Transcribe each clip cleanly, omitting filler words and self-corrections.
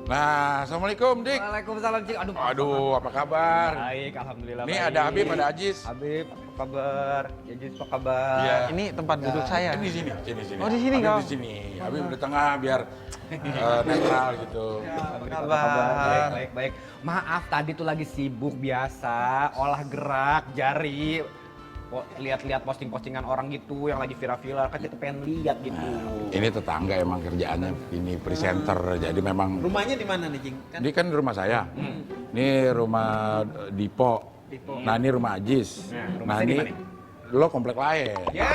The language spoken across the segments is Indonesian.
Nah, Assalamualaikum, Dik. Waalaikumsalam, Cik. Aduh, apa kabar? Baik, alhamdulillah. Nih baik. ada Habib, ada Ajis. Habib, apa kabar? Ajis, apa kabar? Iya. Ini tempat duduk saya. Di sini. Oh, di sini, Habib kau? di sini. Habib di tengah biar netral gitu. Apa kabar? Baik. Maaf, tadi tuh lagi sibuk biasa, olah gerak, jari. Lihat-lihat posting-postingan orang gitu yang lagi viral-viral, kan kita pengen lihat gitu. Ini tetangga emang kerjaannya ini presenter, jadi memang Rumahnya di mana nih, Cing? ini kan rumah saya. Ini rumah Dipo. Nah, ini rumah Ajis. Rumah Nah, saya di ini mana? lo komplek lain. Ya.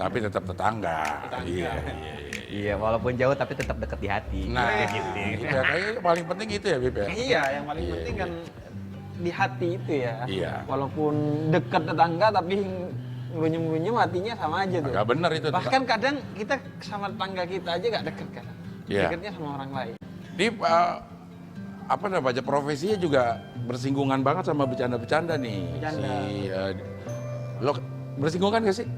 Tapi tetap tetangga. Iya. Iya, walaupun jauh tapi tetap dekat di hati. Nah, gitu. ya, kayaknya paling penting itu ya, Bib ya. Iya, yang paling Iya, penting iya. kan di hati itu ya. Iya. Walaupun dekat tetangga tapi ngerunyem-ngerunyem hatinya sama aja tuh. Agak bener itu. Bahkan kadang kita sama tetangga kita aja gak deket kan. Iya. Deketnya sama orang lain. Di apa namanya profesinya juga bersinggungan banget sama bercanda-bercanda nih. Bercanda. Lo bersinggungan gak sih?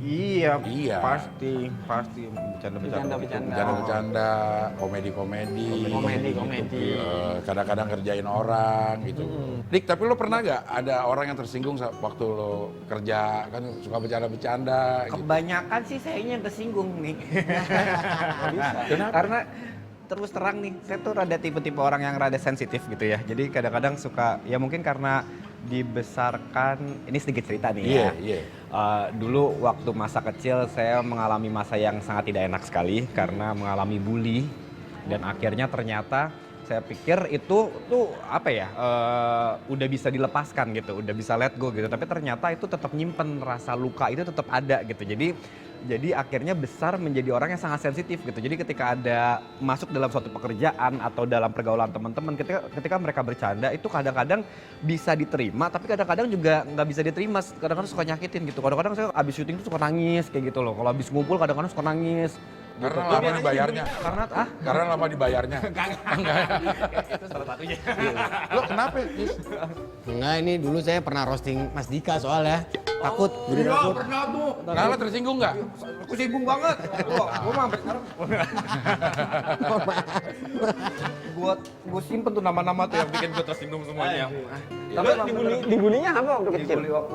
Iya, Iya. pasti bercanda-bercanda. Bercanda-bercanda, komedi-komedi. Komedi. Kadang-kadang kerjain orang gitu. Dik, tapi lo pernah gak ada orang yang tersinggung waktu lo kerja kan suka bercanda-bercanda? Gitu. Kebanyakan sih sayanya yang tersinggung nih. Kenapa? Karena terus terang nih, saya tuh rada tipe-tipe orang yang rada sensitif gitu ya. Jadi kadang-kadang suka, ya mungkin karena dibesarkan, ini sedikit cerita nih ya. Iya. Dulu waktu masa kecil saya mengalami masa yang sangat tidak enak sekali karena mengalami bully. Dan akhirnya ternyata saya pikir itu tuh apa ya, udah bisa dilepaskan gitu, udah bisa let go gitu. Tapi ternyata itu tetap nyimpen rasa luka itu tetap ada gitu. Jadi akhirnya besar menjadi orang yang sangat sensitif gitu. Jadi ketika ada masuk dalam suatu pekerjaan atau dalam pergaulan teman-teman, ketika mereka bercanda itu kadang-kadang bisa diterima, tapi kadang-kadang juga nggak bisa diterima. Kadang-kadang suka nyakitin gitu. Kadang-kadang saya abis syuting tuh suka nangis kayak gitu loh. Kalau abis ngumpul kadang-kadang suka nangis. Karena lama dibayarnya. Karena lama dibayarnya. Itu salah satunya. Lo kenapa? Dis? Enggak, ini dulu saya pernah roasting Mas Dika soalnya. Takut, jadi takut. Pernah tuh. Nah, lo tersinggung nggak? Aku singgung banget. Gue mah sampai sekarang. Gue simpen tuh nama-nama tuh yang bikin gue tersinggung semuanya. Tapi dibulinya apa waktu kecil? Dibully waktu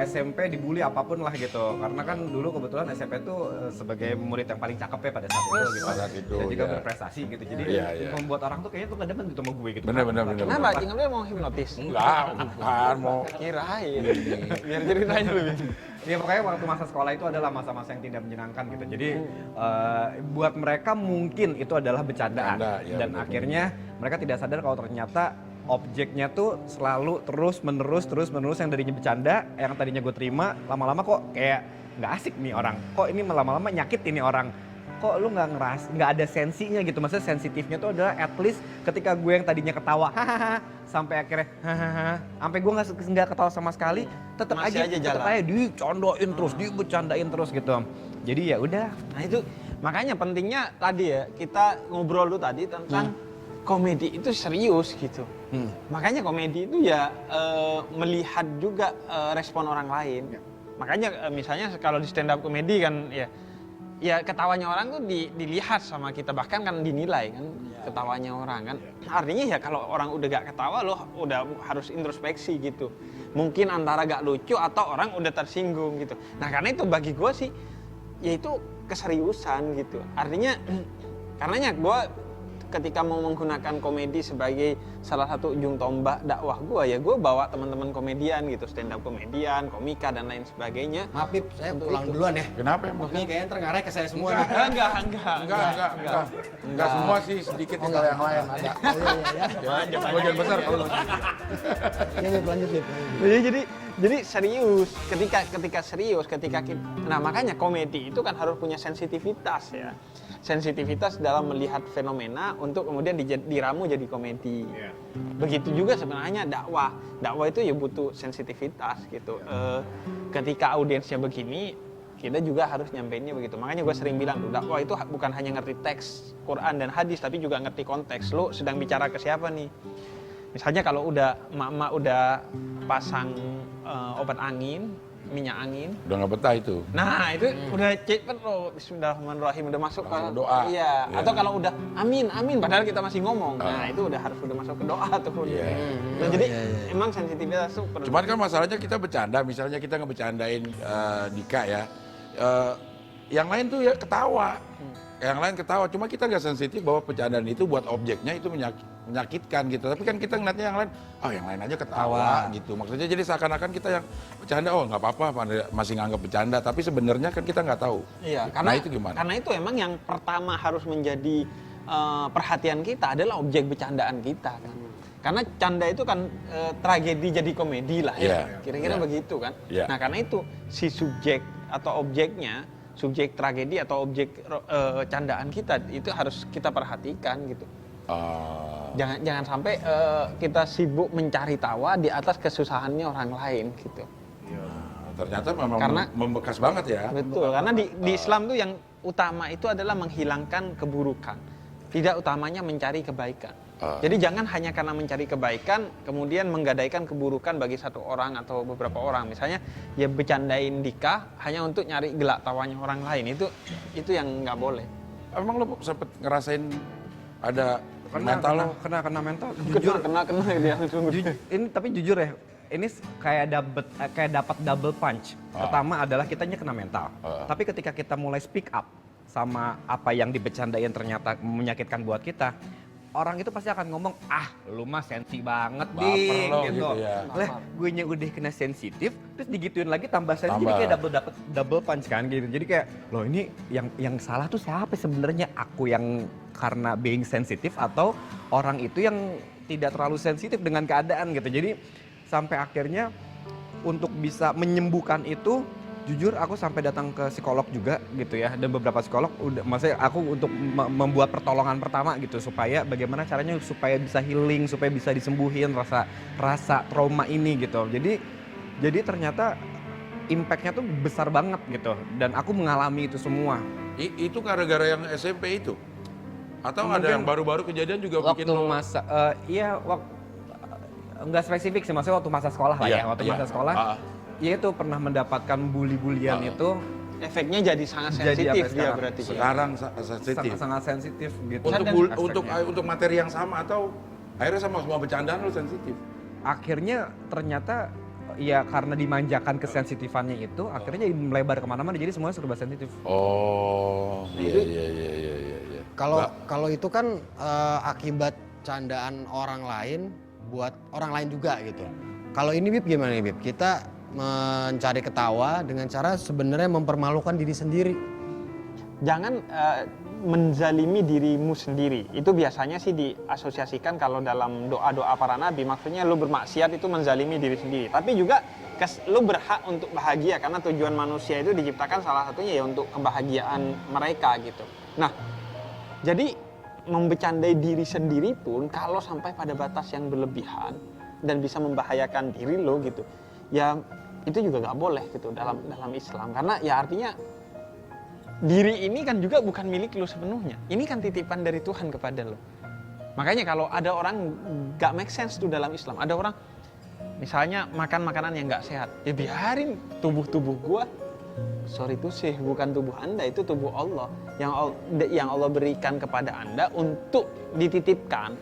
SMP, dibully apapun lah gitu. Karena kan dulu kebetulan SMP tuh sebagai murid yang paling cakep ya pada saat itu gitu. Pada saat itu, Dan juga ya. berprestasi gitu. Jadi Iya. membuat orang tuh kayaknya tuh gak demen gitu sama gue gitu. Bener. Kenapa, Cing? Lu mau hipnotis? Enggak, bukan mau. Kirain. Biar ceritanya lebih. Ya pokoknya waktu masa sekolah itu adalah masa-masa yang tidak menyenangkan gitu. Jadi buat mereka mungkin itu adalah bercandaan. Bercanda, ya, Dan benar. akhirnya mereka tidak sadar kalau ternyata objeknya tuh selalu terus menerus yang tadinya bercanda, yang tadinya gue terima, lama-lama kok kayak nggak asik nih orang. Kok ini lama-lama nyakit ini orang. Kok lu nggak ada sensinya gitu. Maksudnya sensitifnya tuh adalah at least ketika gue yang tadinya ketawa hahaha sampai akhirnya hahaha sampai gue nggak ketawa sama sekali, tetap Masih aja tetap jalan. aja dicondoin terus, dibecandain terus gitu. Jadi ya udah. Nah itu makanya pentingnya tadi ya kita ngobrol dulu tadi tentang komedi itu serius gitu. Makanya komedi itu ya melihat juga respon orang lain. Makanya misalnya kalau di stand up komedi kan ya ketawanya orang tuh dilihat sama kita, bahkan kan dinilai kan ketawanya orang kan. Artinya ya kalau orang udah gak ketawa loh udah harus introspeksi gitu. Mungkin antara gak lucu atau orang udah tersinggung gitu. Nah karena itu bagi gue sih ya itu keseriusan gitu. Artinya karenanya gue ketika mau menggunakan komedi sebagai salah satu ujung tombak dakwah gue, ya gue bawa teman-teman komedian gitu, stand up komedian, komika dan lain sebagainya. Maaf, Bib, saya Untuk pulang itu. duluan ya. Kenapa emang? Ini kayaknya ntar ngarah ke saya semua. Enggak semua sih, sedikit kalau yang lain ada. Bagian besar kalau Ya, Bib, lanjut, Bib. Jadi serius, ketika serius, nah makanya komedi itu kan harus punya sensitivitas ya. Sensitivitas dalam melihat fenomena untuk kemudian diramu jadi komedi. Begitu juga sebenarnya dakwah. Dakwah itu ya butuh sensitivitas gitu. Ketika audiensnya begini, kita juga harus nyampeinnya begitu. Makanya gue sering bilang, dakwah itu bukan hanya ngerti teks Quran dan hadis, tapi juga ngerti konteks. Lo sedang bicara ke siapa nih? Misalnya kalau emak-emak udah pasang obat angin, minyak angin. Udah nggak betah itu. Nah itu udah cepet loh, Bismillahirrahmanirrahim udah masuk Langsung ke doa. Iya. Iya. Atau kalau udah amin amin padahal kita masih ngomong. Nah itu udah masuk ke doa tuh. Iya. Nah, jadi emang sensitivitas tuh perlu. Cuman kan masalahnya kita bercanda, misalnya kita ngebercandain Dika ya, yang lain tuh ya ketawa, yang lain ketawa. Cuma kita nggak sensitif bahwa bercandaan itu buat objeknya itu menyakitkan gitu. Tapi kan kita ngeliatnya yang lain, yang lain aja ketawa gitu. Maksudnya jadi seakan-akan kita yang bercanda, nggak apa-apa, masih nganggap bercanda. Tapi sebenarnya kan kita nggak tahu. Iya. Nah itu gimana? Karena itu emang yang pertama harus menjadi perhatian kita adalah objek bercandaan kita kan. Karena canda itu kan tragedi jadi komedi lah ya. Iya, Kira-kira iya. begitu kan. Iya. Nah karena itu si subjek atau objeknya, subjek tragedi atau objek candaan kita itu harus kita perhatikan gitu. Jangan sampai kita sibuk mencari tawa di atas kesusahannya orang lain gitu. Ternyata memang Karena- membekas banget ya. Betul, karena di Islam tuh yang utama itu adalah menghilangkan keburukan. Tidak utamanya mencari kebaikan. Jadi jangan hanya karena mencari kebaikan kemudian menggadaikan keburukan bagi satu orang atau beberapa orang. Misalnya ya bercandain Dika hanya untuk nyari gelak tawanya orang lain. Itu yang nggak boleh. Emang lo sempet ngerasain ada mental lo? kena mental. Jujur, Kena dia. ini tapi jujur ya, ini kayak dapat double punch. Pertama adalah kitanya kena mental. Tapi ketika kita mulai speak up sama apa yang dibecandain ternyata menyakitkan buat kita, orang itu pasti akan ngomong, lu mah sensi banget, Baper Ding, lo, gitu. gitu ya. Lah, gue nya udah kena sensitif, terus digituin lagi tambah sensitif, Tambah. kayak double punch kan gitu. Jadi kayak, loh ini yang salah tuh siapa sebenarnya? Aku yang karena being sensitif atau orang itu yang tidak terlalu sensitif dengan keadaan gitu. Jadi sampai akhirnya untuk bisa menyembuhkan itu, jujur aku sampai datang ke psikolog juga gitu ya, dan beberapa psikolog maksudnya aku untuk membuat pertolongan pertama gitu supaya bagaimana caranya supaya bisa healing, supaya bisa disembuhin rasa trauma ini gitu. Jadi ternyata impact-nya tuh besar banget gitu, dan aku mengalami itu semua. Itu gara-gara yang SMP itu? Atau ada Mungkin yang baru-baru kejadian juga Waktu bikin lo? masa nggak spesifik sih, maksudnya waktu masa sekolah lah ya, waktu masa sekolah. Ya itu pernah mendapatkan bully-bulian itu Efeknya jadi sangat Jadi sensitif apa dia sekarang? berarti. Sekarang sensitif. sangat sensitif gitu. Untuk materi yang sama atau akhirnya sama semua bercandaan lo sensitif? Akhirnya ternyata ya karena dimanjakan kesensitifannya itu, akhirnya jadi melebar kemana-mana, jadi semuanya serba sensitif. Oh, iya. Kalau itu kan akibat candaan orang lain buat orang lain juga gitu. Kalau ini Bib gimana nih Bib? Kita mencari ketawa dengan cara sebenarnya mempermalukan diri sendiri. Jangan menzalimi dirimu sendiri. Itu biasanya sih diasosiasikan kalau dalam doa-doa para nabi, maksudnya lu bermaksiat itu menzalimi diri sendiri. Tapi juga lu berhak untuk bahagia karena tujuan manusia itu diciptakan salah satunya ya untuk kebahagiaan mereka gitu. Nah, jadi membecandai diri sendiri pun kalau sampai pada batas yang berlebihan dan bisa membahayakan diri lo gitu, ya itu juga nggak boleh gitu dalam Islam, karena ya artinya diri ini kan juga bukan milik lo sepenuhnya, ini kan titipan dari Tuhan kepada lo. Makanya kalau ada orang nggak make sense tuh dalam Islam, ada orang misalnya makan makanan yang nggak sehat, ya biarin, tubuh gua sorry to say bukan tubuh Anda, itu tubuh Allah yang Allah berikan kepada Anda untuk dititipkan,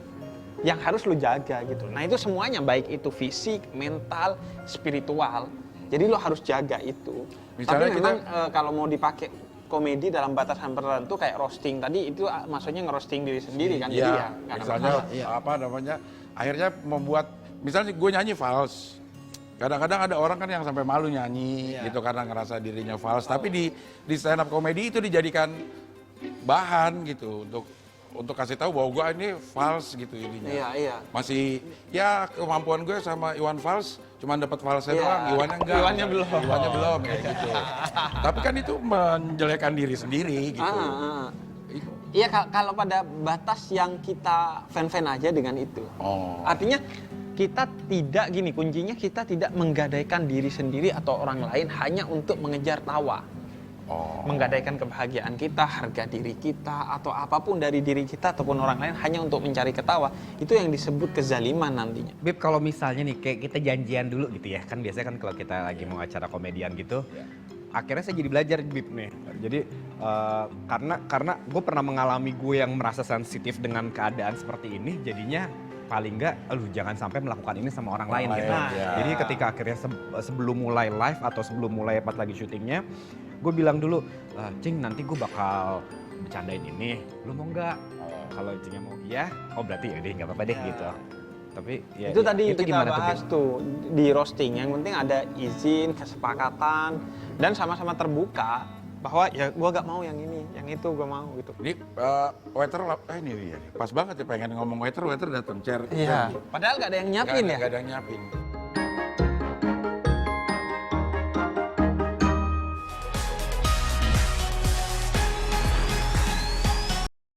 yang harus lo jaga gitu. Nah itu semuanya, baik itu fisik, mental, spiritual. Jadi lo harus jaga itu. Misalnya tapi memang kalau mau dipakai komedi dalam batasan tertentu kayak roasting tadi, itu maksudnya ngerosting diri sendiri kan. Jadi Iya, ya nggak ada misalnya masalah. akhirnya membuat, misalnya gue nyanyi fals. Kadang-kadang ada orang kan yang sampai malu nyanyi gitu karena ngerasa dirinya fals. Tapi di stand up comedy itu dijadikan bahan gitu untuk kasih tahu bahwa gue ini fals gitu ininya. Iya. Masih ya kemampuan gue sama Iwan fals cuma dapat falsnya doang, Iwannya enggak. Iwannya belum kayak gitu. Tapi kan itu menjelekkan diri sendiri gitu. Iya, kalau pada batas yang kita fan-fan aja dengan itu. Artinya kita tidak kuncinya kita tidak menggadaikan diri sendiri atau orang lain hanya untuk mengejar tawa. Menggadaikan kebahagiaan kita, harga diri kita, atau apapun dari diri kita ataupun orang lain hanya untuk mencari ketawa. Itu yang disebut kezaliman nantinya. Bib, kalau misalnya nih kayak kita janjian dulu gitu ya, kan biasanya kan kalau kita lagi mau acara komedian gitu, akhirnya saya jadi belajar Bib nih. Jadi karena gue pernah mengalami gue yang merasa sensitif dengan keadaan seperti ini, jadinya paling enggak, jangan sampai melakukan ini sama orang lain gitu. Jadi ketika akhirnya sebelum mulai live atau sebelum mulai pas lagi syutingnya, gue bilang dulu, Cing nanti gue bakal bercandain ini, lu mau nggak? Kalau Cingnya mau iya, berarti ya deh nggak apa-apa deh gitu. Tapi ya, Itu tadi itu kita gimana bahas tuh di roasting. Yang penting ada izin, kesepakatan, dan sama-sama terbuka bahwa ya gua gak mau yang ini, yang itu gua mau gitu. Ini waiter ini dia. Pas banget ya pengen ngomong waiter datang chair. Padahal gak ada yang nyiapin ya. Gak ada yang nyiapin.